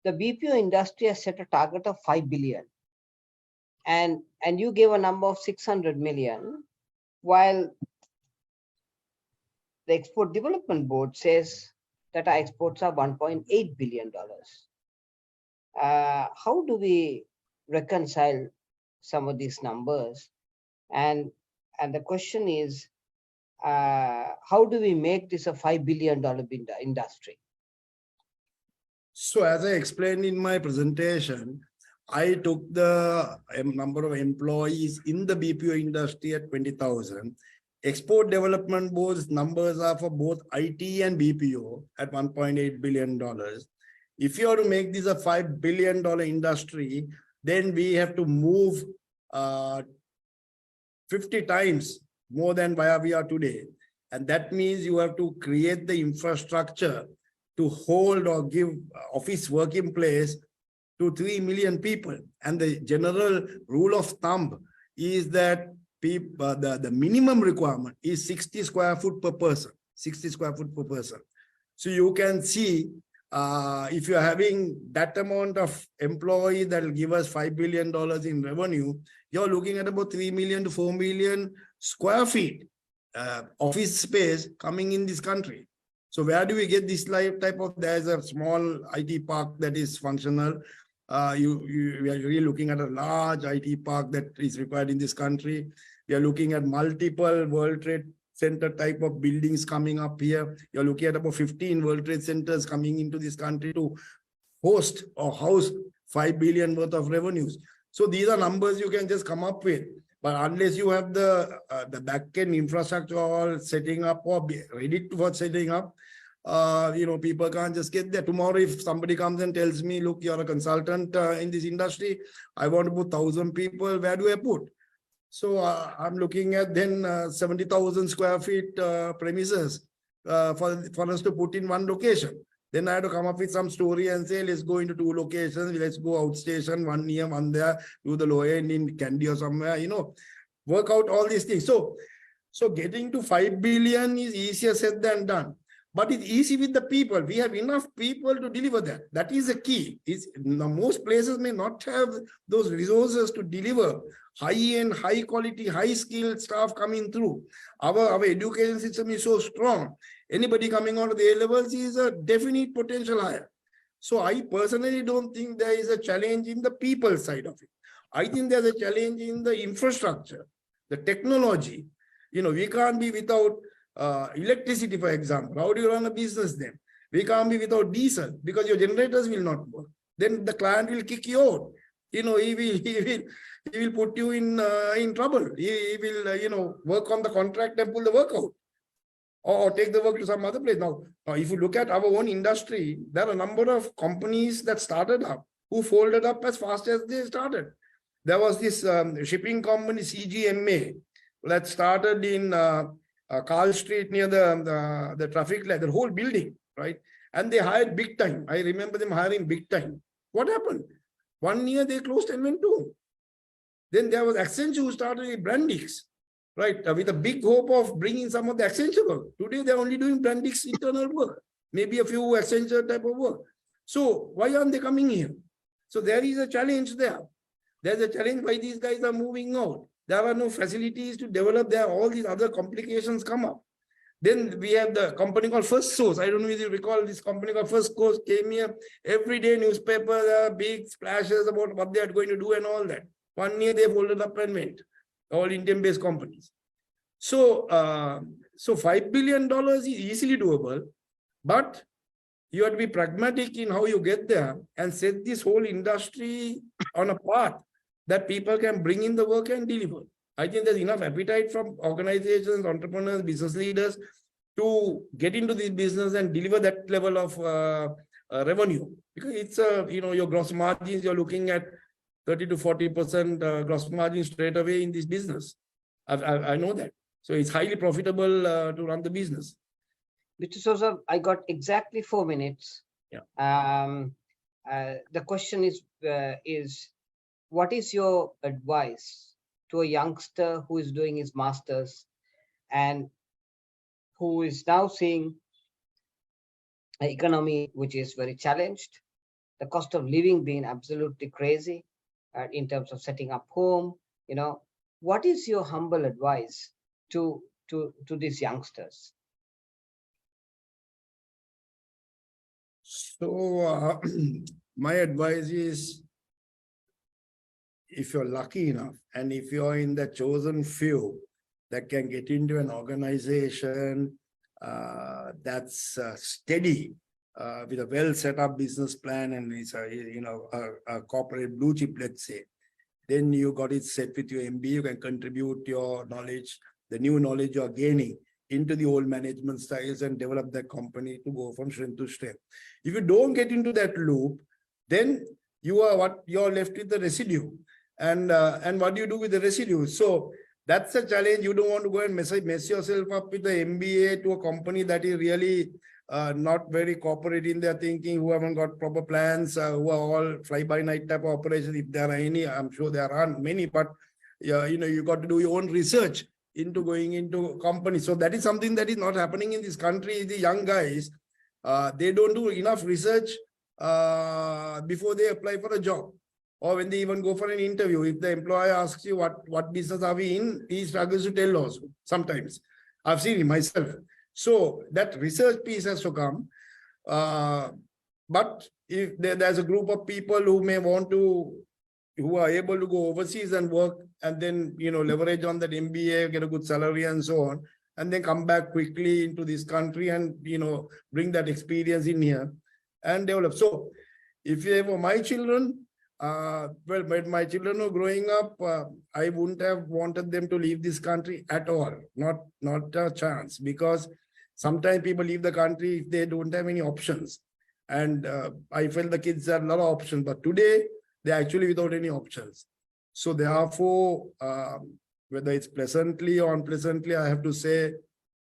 The BPO industry has set a target of 5 billion. And you gave a number of 600 million, while the Export Development Board says that our exports are $1.8 billion. How do we reconcile some of these numbers? And the question is, how do we make this a $5 billion industry?
So as I explained in my presentation, I took the number of employees in the BPO industry at 20,000. Export Development Board's numbers are for both IT and BPO at $1.8 billion. If you are to make this a $5 billion industry, then we have to move 50 times more than where we are today. And that means you have to create the infrastructure to hold or give office work in place to 3 million people. And the general rule of thumb is that the minimum requirement is 60 square foot per person, 60 square foot per person. So you can see if you're having that amount of employees that will give us $5 billion in revenue, you're looking at about 3 million to 4 million square feet office space coming in this country. So where do we get this type of, there's a small IT park that is functional. We are really looking at a large IT park that is required in this country. We are looking at multiple World Trade Center type of buildings coming up here. You're looking at about 15 World Trade Centers coming into this country to host or house 5 billion worth of revenues. So these are numbers you can just come up with. But unless you have the back-end infrastructure all setting up or be ready for setting up, people can't just get there. Tomorrow, if somebody comes and tells me, look, you're a consultant in this industry, I want to put 1,000 people, where do I put? So I'm looking at then 70,000 square feet premises for us to put in one location. Then I had to come up with some story and say, let's go into 2 locations. Let's go outstation, 1 here, 1 there, do the lower end in Kandy or somewhere, work out all these things. So getting to 5 billion is easier said than done. But it's easy with the people. We have enough people to deliver that. That is the key. Most places may not have those resources to deliver high-end, high-quality, high-skilled staff coming through. Our education system is so strong. Anybody coming out of the A-levels is a definite potential hire. So I personally don't think there is a challenge in the people side of it. I think there's a challenge in the infrastructure, the technology. We can't be without electricity, for example. How do you run a business then? We can't be without diesel because your generators will not work. Then the client will kick you out. He will put you in trouble. He will, work on the contract and pull the work out. Or take the work to some other place. Now, if you look at our own industry, there are a number of companies that started up who folded up as fast as they started. There was this shipping company, CGMA, that started in Carl Street near the traffic light, the whole building, right? And they hired big time. I remember them hiring big time. What happened? 1 year they closed and went to. Then there was Accenture who started with Brandix. Right, with a big hope of bringing some of the Accenture work. Today, they're only doing Brandix internal work, maybe a few Accenture type of work. So why aren't they coming here? So there is a challenge there. There's a challenge why these guys are moving out. There are no facilities to develop there. All these other complications come up. Then we have the company called First Source. I don't know if you recall this company called First Source came here. Every day newspaper, big splashes about what they are going to do and all that. 1 year they folded up and went. All Indian-based companies. So, $5 billion is easily doable, but you have to be pragmatic in how you get there and set this whole industry on a path that people can bring in the work and deliver. I think there's enough appetite from organizations, entrepreneurs, business leaders to get into this business and deliver that level of revenue. Because it's, your gross margins, you're looking at 30 to 40% gross margin straight away in this business. I know that. So it's highly profitable to run the business.
Mr. Soza, I got exactly 4 minutes.
Yeah.
The question is, what is your advice to a youngster who is doing his master's and who is now seeing an economy which is very challenged, the cost of living being absolutely crazy in terms of setting up home? What is your humble advice to these youngsters?
So my advice is, if you're lucky enough and if you're in the chosen few that can get into an organization that's steady with a well set up business plan and it's a corporate blue chip, let's say, then you got it set with your MBA, you can contribute your knowledge, the new knowledge you're gaining into the old management styles and develop that company to go from strength to strength. If you don't get into that loop, then you're left with the residue. And what do you do with the residue? So that's a challenge. You don't want to go and mess yourself up with the MBA to a company that is really not very corporate in their thinking, who haven't got proper plans, who are all fly-by-night type of operations. If there are any, I'm sure there aren't many, but you got to do your own research into going into companies. So that is something that is not happening in this country. The young guys, they don't do enough research before they apply for a job. Or when they even go for an interview, if the employer asks you what business are we in, he struggles to tell also sometimes. I've seen it myself. So that research piece has to come. But if there's a group of people who may want to, who are able to go overseas and work and then, leverage on that MBA, get a good salary and so on, and then come back quickly into this country and, bring that experience in here and develop. So if they were my children, when my children were growing up, I wouldn't have wanted them to leave this country at all. Not a chance, because sometimes people leave the country if they don't have any options. And I felt the kids had a lot of options, but today they're actually without any options. So therefore, whether it's pleasantly or unpleasantly, I have to say,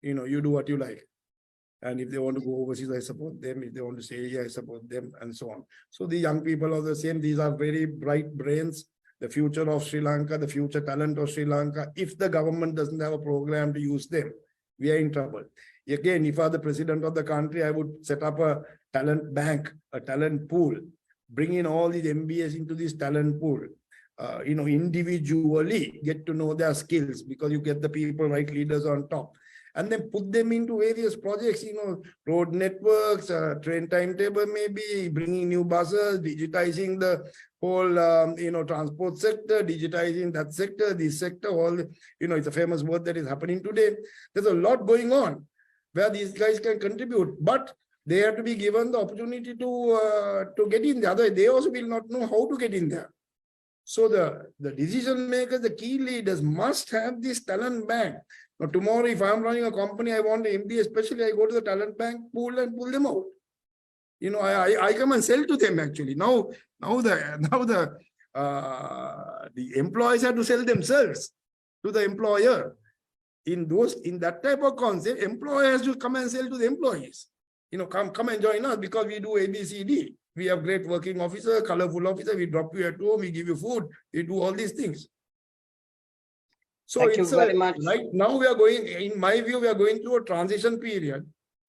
you do what you like. And if they want to go overseas, I support them. If they want to stay here, I support them, and so on. So the young people are the same. These are very bright brains, the future of Sri Lanka, the future talent of Sri Lanka. If the government doesn't have a program to use them, we are in trouble. Again, if I were the president of the country, I would set up a talent bank, a talent pool, bring in all these MBAs into this talent pool, individually get to know their skills, because you get the people, right leaders on top, and then put them into various projects, road networks, train timetable, maybe bringing new buses, digitizing the whole, transport sector, digitizing that sector, this sector, all, it's a famous word that is happening today. There's a lot going on where these guys can contribute, but they have to be given the opportunity to get in there. Otherwise, they also will not know how to get in there. So the decision makers, the key leaders must have this talent bank. Now, tomorrow, if I'm running a company, I want an MBA, especially, I go to the talent bank pool and pull them out. I come and sell to them actually. Now the employees have to sell themselves to the employer. In that type of concept, employers will come and sell to the employees. Come and join us because we do ABCD. We have great working officer, colorful officer. We drop you at home. We give you food. We do all these things. So
Thank you very much.
Right now we are going, in my view, we are going through a transition period,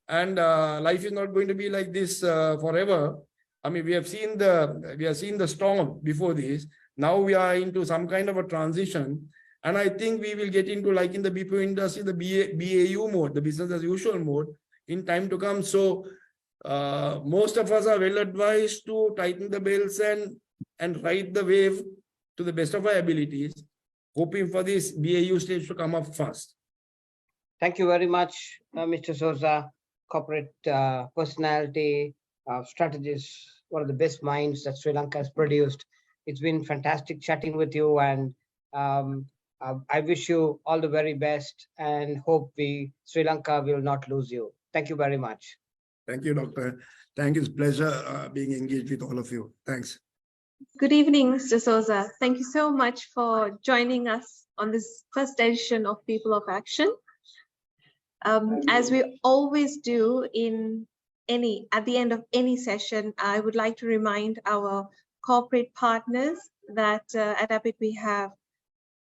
and life is not going to be like this forever. I mean, we have seen the storm before this. Now we are into some kind of a transition. And I think we will get into, like in the BPO industry, the BAU mode, the business as usual mode in time to come. So most of us are well advised to tighten the belts and ride the wave to the best of our abilities, hoping for this BAU stage to come up fast.
Thank you very much, Mr. Soza, corporate personality, strategist, one of the best minds that Sri Lanka has produced. It's been fantastic chatting with you, and I wish you all the very best and hope Sri Lanka will not lose you. Thank you very much.
Thank you, Doctor. Thank you. It's a pleasure being engaged with all of you. Thanks.
Good evening, Mr. Soza. Thank you so much for joining us on this first edition of People of Action. As we always do at the end of any session, I would like to remind our corporate partners that at APIT we have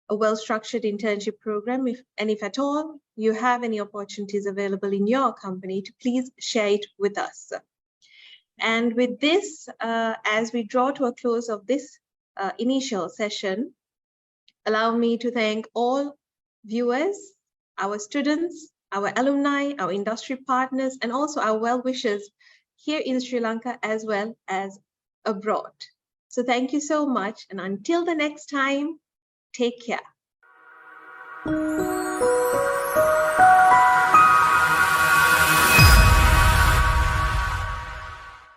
a well-structured internship program. If at all you have any opportunities available in your company, to please share it with us. And with this, as we draw to a close of this initial session, allow me to thank all viewers, our students, our alumni, our industry partners, and also our well-wishers here in Sri Lanka as well as abroad. So thank you so much, and until the next time, take care.